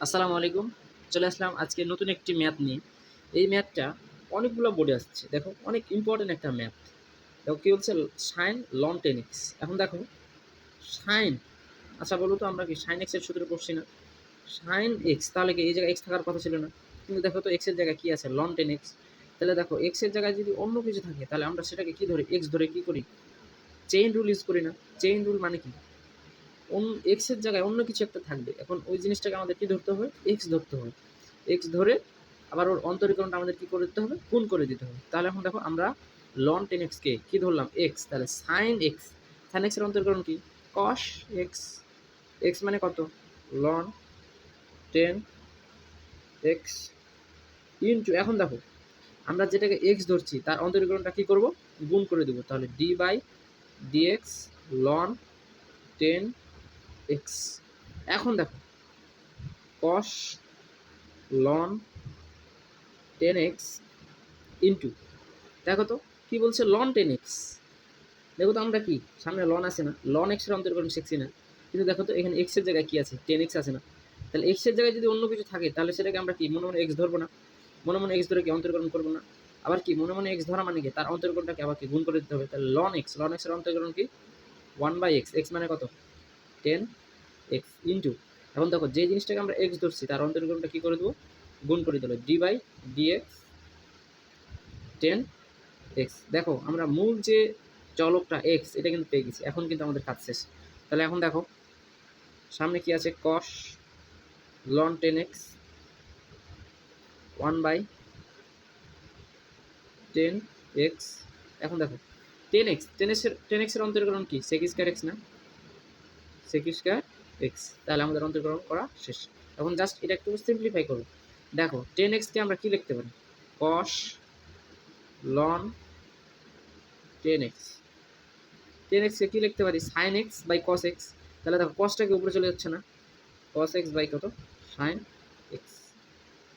আসসালামু আলাইকুম। চলে আসলাম আজকে নতুন একটি ম্যাথ নিয়ে। এই ম্যাথটা অনেকগুলো বোর্ডে আসছে। দেখো অনেক ইম্পোর্টেন্ট একটা ম্যাথ। দেখো কি বলছে sin ln 10x। এখন দেখো sin, আচ্ছা বলো তো আমরা কি sin x এর সূত্র পড়ছি না? sin x তাহলে কি এই জায়গায় x থাকার কথা ছিল না? কিন্তু দেখো তো x এর জায়গায় কি আছে? ln 10x। তাহলে দেখো x এর জায়গায় যদি অন্য কিছু থাকে তাহলে আমরা সেটাকে কি ধরি? x ধরে কি করি? চেইন রুল ইউজ করি না? চেইন রুল মানে কি? এক্স এর জায়গায় অন্য কিছু একটা থাকবে। এখন ওই জিনিসটাকে আমাদের কি ধরতে হবে? এক্স ধরতে হবে। এক্স ধরে আবার ওর অন্তরীকরণটা আমাদের কি করে দিতে হবে? গুণ করে দিতে হবে। তাহলে এখন দেখো আমরা ln 10x কে কি ধরলাম? এক্স। তাহলে sin x, sin x এর অন্তরীকরণ কি? cos x। x মানে কত? ln 10x ইনটু, এখন দেখো আমরা যেটাকে x ধরছি তার অন্তরীকরণটা কি করব? গুণ করে দেব। তাহলে d by dx ln 10x। এখন দেখো cos ln 10x ইনটু, দেখো তো কি বলছে? ln 10x। দেখো তো আমরা কি সামনে লন আছে না? ln x এর অন্তর্করণ শিখছি না? কিন্তু দেখো তো এখানে x এর জায়গায় কি আছে? 10x আছে না? তাহলে x এর জায়গায় যদি অন্য কিছু থাকে তাহলে সেটাকে আমরা কি মনে মনে x ধরবো না? মনে মনে x ধরে কি অন্তর্করণ করবো না? আবার কি মনে মনে x ধরা মানে কি তার অন্তর্করণটাকে আবার কি গুণ করে দিতে হবে। তাহলে ln x, ln x এর অন্তর্করণ কি? 1/x। x মানে কত? 10x ইনটু, এখন দেখো যে জিনিসটাকে আমরা x ধরছি তার অন্তর্করণটা কি করে দেবো? গুণ করে দিলে d বাই dx 10x। দেখো আমরা মূল যে চলকটা x এটা কিন্তু পেয়ে গেছি। এখন কিন্তু আমাদের কাজ শেষ। তাহলে এখন দেখো সামনে কি আছে? cos ln 10x 1/10x। এখন দেখো 10x এর অন্তরীকরণ কি? sec স্কয়ার x না? sec square x। তাহলে আমাদের অন্তরীকরণ করা শেষ। এখন জাস্ট এটা একটু সিম্পলিফাই করো। দেখো 10x কে আমরা কি লিখতে পারি? cos ln 10x। 10x কে কি লিখতে পারি? sin x by cos x। তাহলে দেখো cosটা কি উপরে চলে যাচ্ছে না? cos x বাই কত? sin x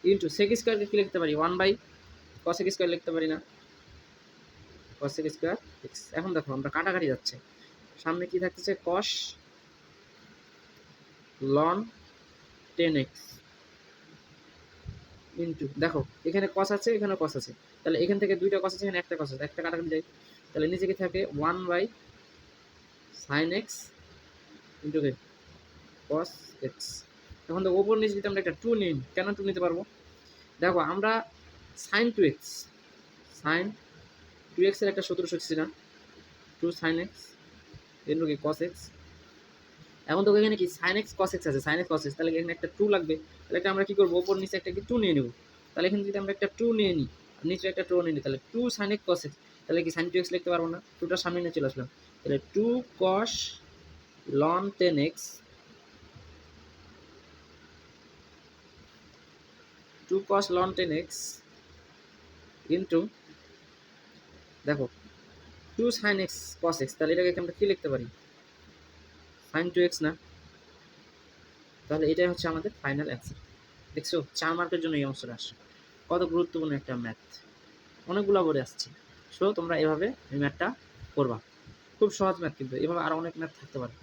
ইনটু sec স্কয়ারকে কি লিখতে পারি? 1 বাই cos x স্কয়ার লিখতে পারি না? cos x square x। এখন দেখো আমরা কাটাকাটি যাচ্ছে। সামনে কি থাকতেছে? cos ln 10x ইনটু, দেখো এখানে cos আছে, এখানে cos আছে। তাহলে এখান থেকে দুইটা cos আছে, এখানে একটা cos আছে, একটা কাটাকাটি যায়। তাহলে নিচে কি থাকে? 1 by sin x into cos x। এখন দেখো ওপর নিচে যদি আমরা একটা 2 নিই, কেন 2 নিতে পারবো? দেখো আমরা sin 2x, sin 2x এর একটা সূত্র শিখছি না? 2 sin x ইনটু কি cos x। এখন তো এখানে কি sin x cos x আছে, sin x cos x, তাহলে এখানে একটা 2 লাগবে। তাহলে এটা আমরা কি করব? ওপর নিচে একটা কি 2 নিয়ে নেব। তাহলে এখানে যদি আমরা একটা 2 নিয়ে নিই আর নিচে একটা 2 নিয়ে নিই, তাহলে 2 sin x cos x। তাহলে কি sin 2x লিখতে পারবো না? 2টা সামনে নিয়ে চলে আসলাম। তাহলে 2 cos ln 10x 2 cos ln 10x into, দেখো 2 sin x cos x। তাহলে এটাকে আমরা কি লিখতে পারি? sin 2x না? তাহলে এটাই হচ্ছে আমাদের ফাইনাল অ্যান্সার। দেখছো 4 মার্কের জন্য এই অংশটা আসছে। কত গুরুত্বপূর্ণ একটা ম্যাথ। অনেকগুলো বোর্ডে আসছে। সো তোমরা এভাবে এই ম্যাথটা করবা। খুব সহজ ম্যাথ, কিন্তু এভাবে আরো অনেক ম্যাথ থাকতে পারে।